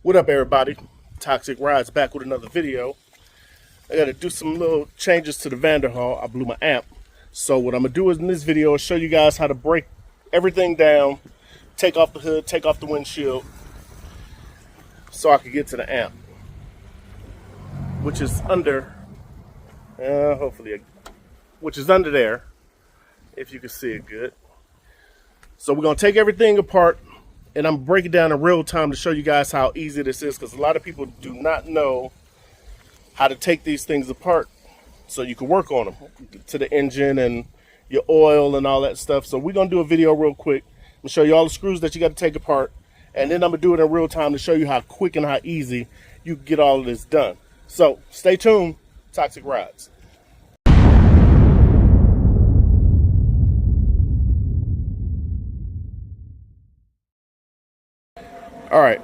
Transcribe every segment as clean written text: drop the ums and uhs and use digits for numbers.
What up, everybody? Toxic Rides back with another video. I got to do some little changes to the Vanderhall. I blew my amp. So what I'm going to do in this video is show you guys how to break everything down, take off the hood, take off the windshield, so I can get to the amp, which is under, which is under there, if you can see it good. So we're going to take everything apart, and I'm breaking down in real time to show you guys how easy this is, because a lot of people do not know how to take these things apart so you can work on them, to the engine and your oil and all that stuff. So we're going to do a video real quick. I'm going to show you all the screws that you got to take apart, and then I'm going to do it in real time to show you how quick and how easy you can get all of this done. So stay tuned, Toxic Rides. All right,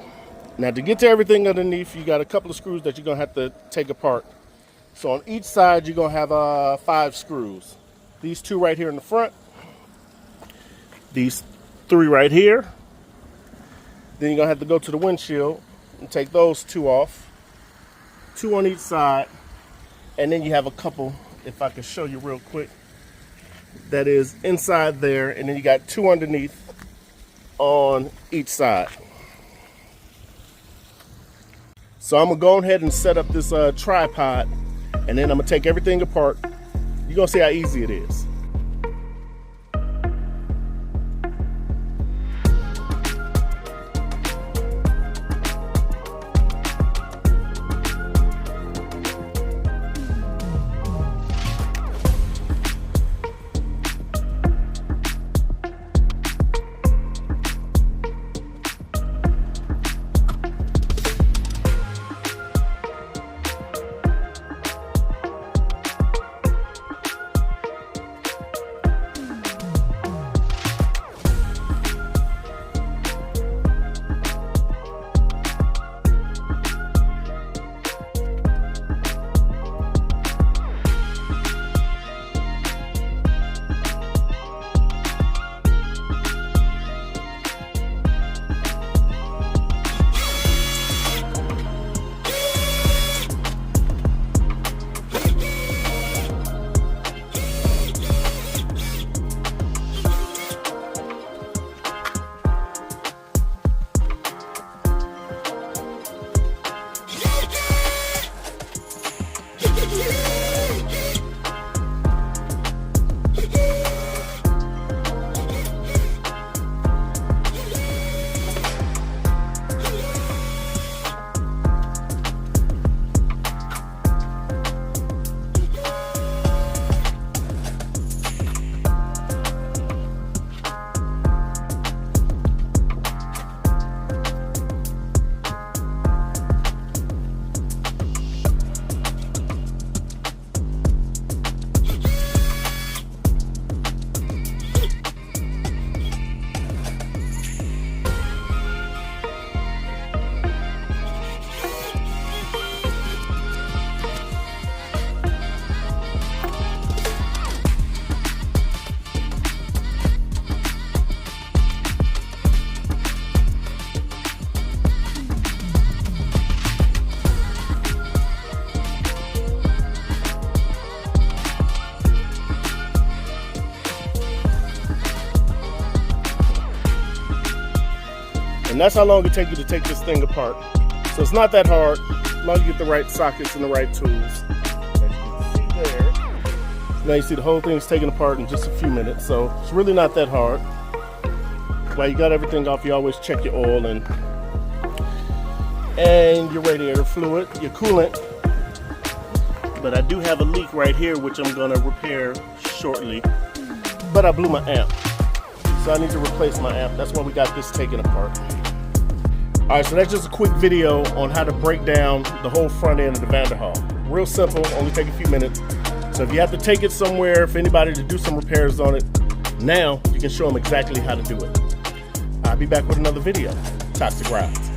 now to get to everything underneath, you got a couple of screws that you're gonna have to take apart. So on each side, you're gonna have 5 screws. These 2 right here in the front, these 3 right here. Then you're gonna have to go to the windshield and take those 2 off, 2 on each side. And then you have a couple, if I can show you real quick, that is inside there. And then you got 2 underneath on each side. So I'm gonna go ahead and set up this tripod, and then I'm gonna take everything apart. You're gonna see how easy it is. And that's how long it takes you to take this thing apart. So it's not that hard, as long as you get the right sockets and the right tools. As you can see there, now you see the whole thing's taken apart in just a few minutes. So it's really not that hard. While you got everything off, you always check your oil and your radiator fluid, your coolant. But I do have a leak right here, which I'm gonna repair shortly. But I blew my amp, so I need to replace my amp. That's why we got this taken apart. All right, so that's just a quick video on how to break down the whole front end of the Vanderhall. Real simple, only take a few minutes. So if you have to take it somewhere, for anybody to do some repairs on it, now you can show them exactly how to do it. I'll be back with another video. Toxic Rides.